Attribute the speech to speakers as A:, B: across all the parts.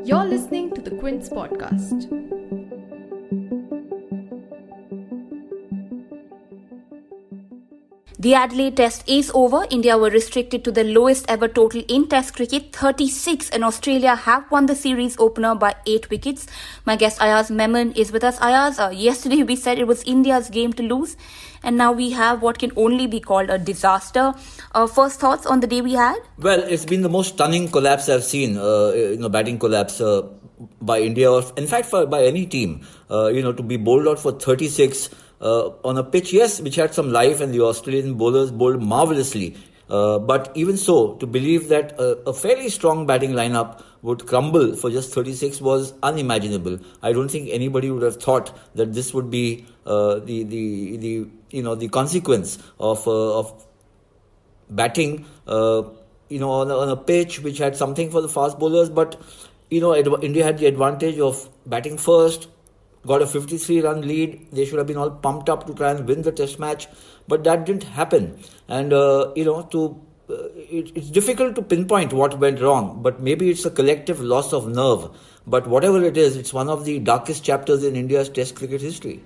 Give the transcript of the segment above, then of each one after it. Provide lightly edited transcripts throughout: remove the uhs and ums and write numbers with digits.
A: You're listening to the Quint's podcast.
B: The Adelaide Test is over. India were restricted to the lowest ever total in Test cricket, 36, and Australia have won the series opener by 8 wickets. My guest Ayaz Memon is with us. Ayaz, yesterday we said it was India's game to lose, and now we have what can only be called a disaster. First thoughts on the day we had?
C: Well, it's been the most stunning collapse I've seen, batting collapse by India, or in fact by any team. To be bowled out for 36 on a pitch, yes, which had some life, and the Australian bowlers bowled marvellously. But even so, to believe that a fairly strong batting lineup would crumble for just 36 was unimaginable. I don't think anybody would have thought that this would be the consequence of batting on a pitch which had something for the fast bowlers. But India had the advantage of batting first, got a 53-run lead. They should have been all pumped up to try and win the test match, but that didn't happen. And it's difficult to pinpoint what went wrong, but maybe it's a collective loss of nerve. But whatever it is, it's one of the darkest chapters in India's test cricket history.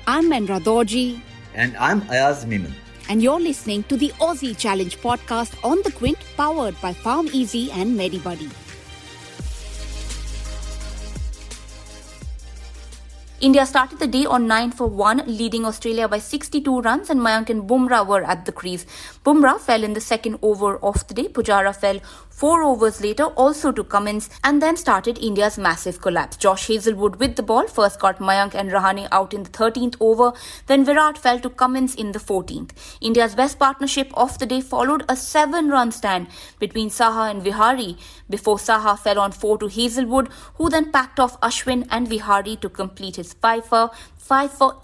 D: I'm Menra Dorji.
C: And I'm Ayaz Memon.
D: And you're listening to the Aussie Challenge Podcast on the Quint, powered by Farm Easy and MediBuddy.
B: India started the day on 9 for 1, leading Australia by 62 runs, and Mayank and Bumrah were at the crease. Bumrah fell in the second over of the day. Pujara fell 4 overs later, also to Cummins, and then started India's massive collapse. Josh Hazlewood with the ball first got Mayank and Rahane out in the 13th over, then Virat fell to Cummins in the 14th. India's best partnership of the day followed a 7-run stand between Saha and Vihari before Saha fell on 4 to Hazlewood, who then packed off Ashwin and Vihari to complete his 5 for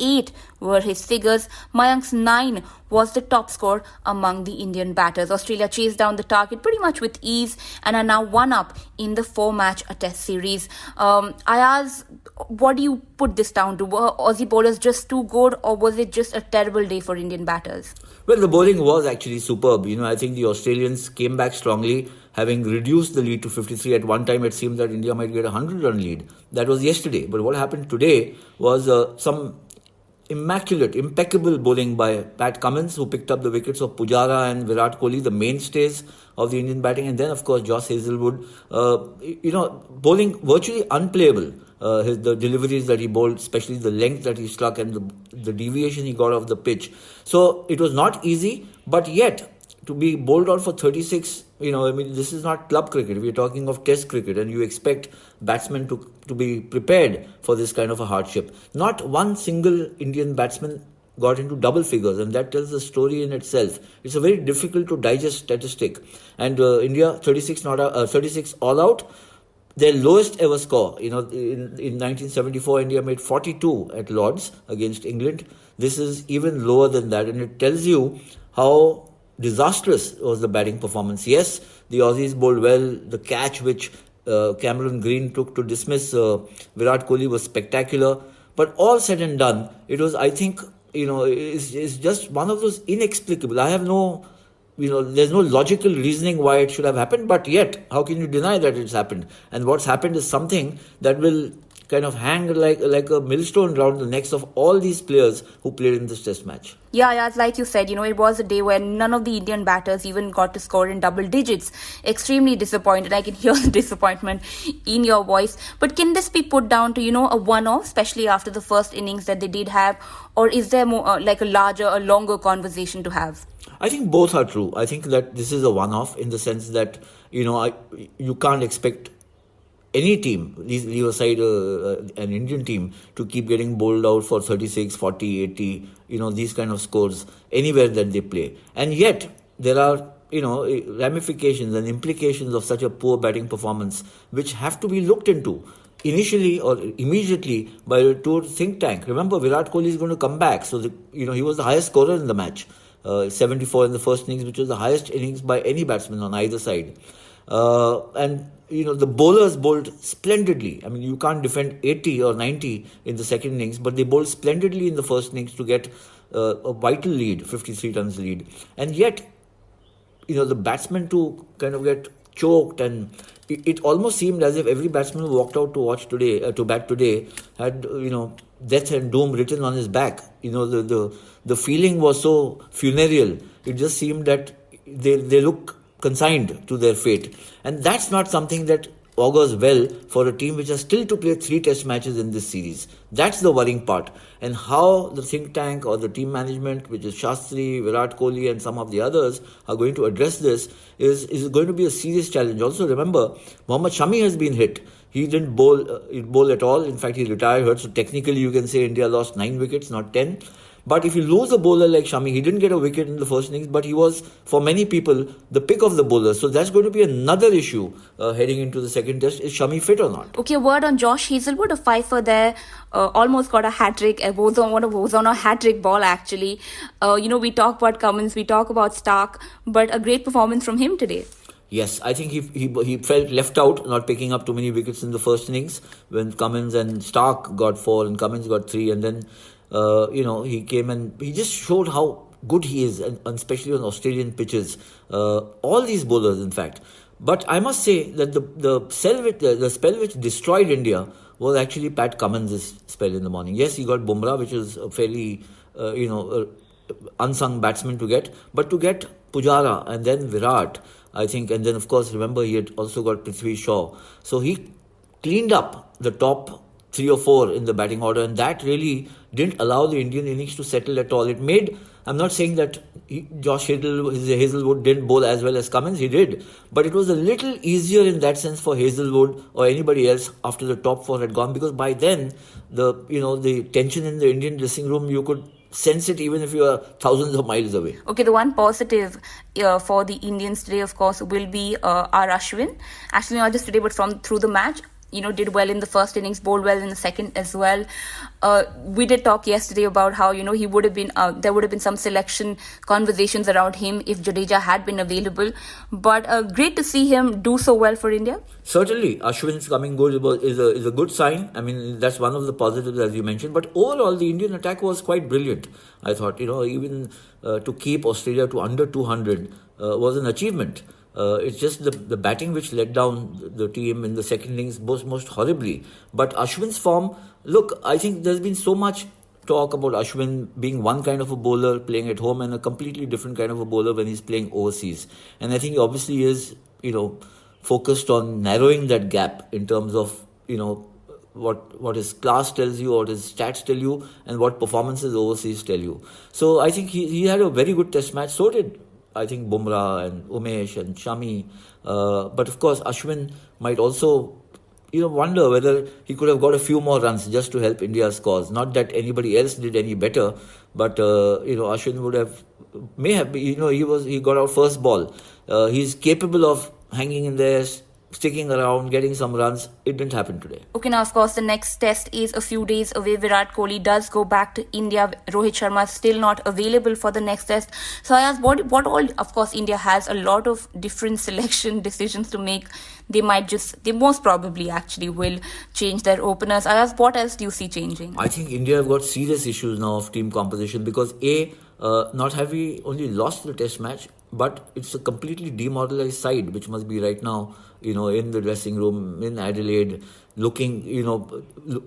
B: 8 were his figures. Mayank's 9 was the top score among the Indian batters. Australia chased down the target pretty much with ease and are now 1-up in the 4-match test series. Ayaz, what do you put this down to? Were Aussie bowlers just too good, or was it just a terrible day for Indian batters?
C: Well, the bowling was actually superb. I think the Australians came back strongly, having reduced the lead to 53. At one time, it seemed that India might get a 100-run lead. That was yesterday. But what happened today was some impeccable bowling by Pat Cummins, who picked up the wickets of Pujara and Virat Kohli, the mainstays of the Indian batting. And then, of course, Josh Hazlewood, bowling virtually unplayable. The deliveries that he bowled, especially the length that he struck and the deviation he got off the pitch. So it was not easy, but yet to be bowled out for 36, this is not club cricket. We're talking of test cricket, and you expect batsmen to be prepared for this kind of a hardship. Not one single Indian batsman got into double figures, and that tells the story in itself. It's a very difficult to digest statistic. And India 36 all out. Their lowest ever score, in 1974, India made 42 at Lord's against England. This is even lower than that, and it tells you how disastrous was the batting performance. Yes, the Aussies bowled well. The catch which Cameron Green took to dismiss Virat Kohli was spectacular. But all said and done, it was, I think, it's just one of those inexplicable. I have there's no logical reasoning why it should have happened, but yet, how can you deny that it's happened? And what's happened is something that will kind of hang like a millstone around the necks of all these players who played in this test match.
B: Yeah, like you said, it was a day where none of the Indian batters even got to score in double digits. Extremely disappointed. I can hear the disappointment in your voice. But can this be put down to, a one-off, especially after the first innings that they did have? Or is there more a longer conversation to have?
C: I think both are true. I think that this is a one-off in the sense that, you can't expect any team, leave aside an Indian team, to keep getting bowled out for 36, 40, 80, these kind of scores anywhere that they play. And yet, there are, ramifications and implications of such a poor batting performance which have to be looked into initially or immediately by a tour think tank. Remember, Virat Kohli is going to come back. So, he was the highest scorer in the match. 74 in the first innings, which was the highest innings by any batsman on either side. And the bowlers bowled splendidly. I mean, you can't defend 80 or 90 in the second innings, but they bowled splendidly in the first innings to get a vital lead, 53 runs lead. And yet, the batsmen to kind of get choked, and it almost seemed as if every batsman who walked out to bat today had, death and doom written on his back. The feeling was so funereal. It just seemed that they look consigned to their fate. And that's not something that augurs well for a team which has still to play 3 test matches in this series. That's the worrying part. And how the think tank or the team management, which is Shastri, Virat Kohli and some of the others, are going to address this is going to be a serious challenge. Also remember, Mohammad Shami has been hit. He didn't bowl at all. In fact, he retired hurt. So technically you can say India lost 9 wickets, not 10. But if you lose a bowler like Shami, he didn't get a wicket in the first innings, but he was, for many people, the pick of the bowlers. So that's going to be another issue heading into the second test. Is Shami fit or not?
B: Okay, a word on Josh Hazlewood, a fifer there, almost got a hat-trick, was on a hat-trick ball actually. We talk about Cummins, we talk about Stark, but a great performance from him today.
C: Yes, I think he felt left out, not picking up too many wickets in the first innings when Cummins and Stark got 4 and Cummins got 3, and then he came and he just showed how good he is, and especially on Australian pitches. All these bowlers, in fact. But I must say that the spell which destroyed India was actually Pat Cummins' spell in the morning. Yes, he got Bumrah, which is a fairly, unsung batsman to get. But to get Pujara and then Virat, I think, and then of course, remember, he had also got Prithvi Shaw. So he cleaned up the top 3 or 4 in the batting order, and that really didn't allow the Indian innings to settle at all. It made, I'm not saying that Josh Hazlewood didn't bowl as well as Cummins, he did, but it was a little easier in that sense for Hazlewood or anybody else after the top 4 had gone, because by then the tension in the Indian dressing room, you could sense it even if you are thousands of miles away.
B: Okay, the one positive for the Indians today, of course, will be R Ashwin. Actually, not just today, but through the match. Did well in the first innings, bowled well in the second as well. We did talk yesterday about how, he would have been, there would have been some selection conversations around him if Jadeja had been available. But great to see him do so well for India.
C: Certainly, Ashwin's coming good is a good sign. I mean, that's one of the positives, as you mentioned. But overall, the Indian attack was quite brilliant. I thought, even to keep Australia to under 200 was an achievement. It's just the batting which let down the team in the second innings most horribly. But Ashwin's form, look, I think there's been so much talk about Ashwin being one kind of a bowler playing at home and a completely different kind of a bowler when he's playing overseas. And I think he obviously is, focused on narrowing that gap in terms of, what his class tells you, what his stats tell you, and what performances overseas tell you. So I think he had a very good test match. So did I think Bumrah and Umesh and Shami. But of course, Ashwin might also, wonder whether he could have got a few more runs just to help India's cause. Not that anybody else did any better, but, Ashwin may have, he got out first ball. He's capable of hanging in there, sticking around, getting some runs. It didn't happen today.
B: Okay, now of course the next test is a few days away. Virat Kohli does go back to India. Rohit Sharma is still not available for the next test. So I asked what all, of course India has a lot of different selection decisions to make. They most probably actually will change their openers. I asked, what else do you see changing?
C: I think India have got serious issues now of team composition because not have we only lost the test match, but it's a completely demoralized side which must be right now, in the dressing room, in Adelaide, looking,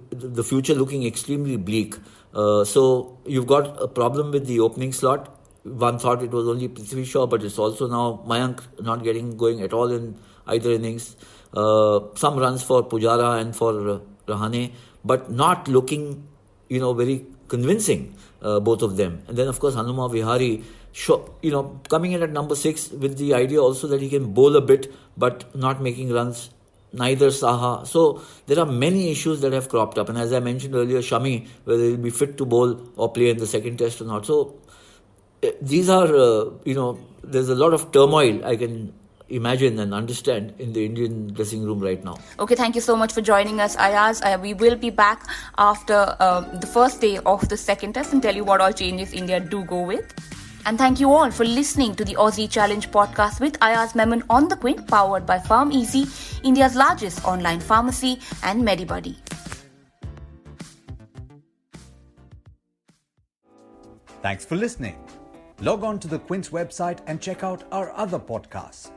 C: the future looking extremely bleak. So you've got a problem with the opening slot. One thought it was only Prithvi Shaw, but it's also now Mayank not getting going at all in either innings. Some runs for Pujara and for Rahane, but not looking, very convincing, both of them. And then, of course, Hanuma, Vihari, coming in at number 6 with the idea also that he can bowl a bit, but not making runs. Neither Saha. So there are many issues that have cropped up. And as I mentioned earlier, Shami, whether he'll be fit to bowl or play in the second test or not. So these are, there's a lot of turmoil I can imagine and understand in the Indian dressing room right now.
B: Okay, thank you so much for joining us, Ayaz. We will be back after the first day of the second test and tell you what all changes India do go with. And thank you all for listening to the Aussie Challenge Podcast with Ayaz Memon on the Quint, powered by Farm Easy, India's largest online pharmacy, and MediBuddy.
E: Thanks for listening. Log on to the Quint's website and check out our other podcasts.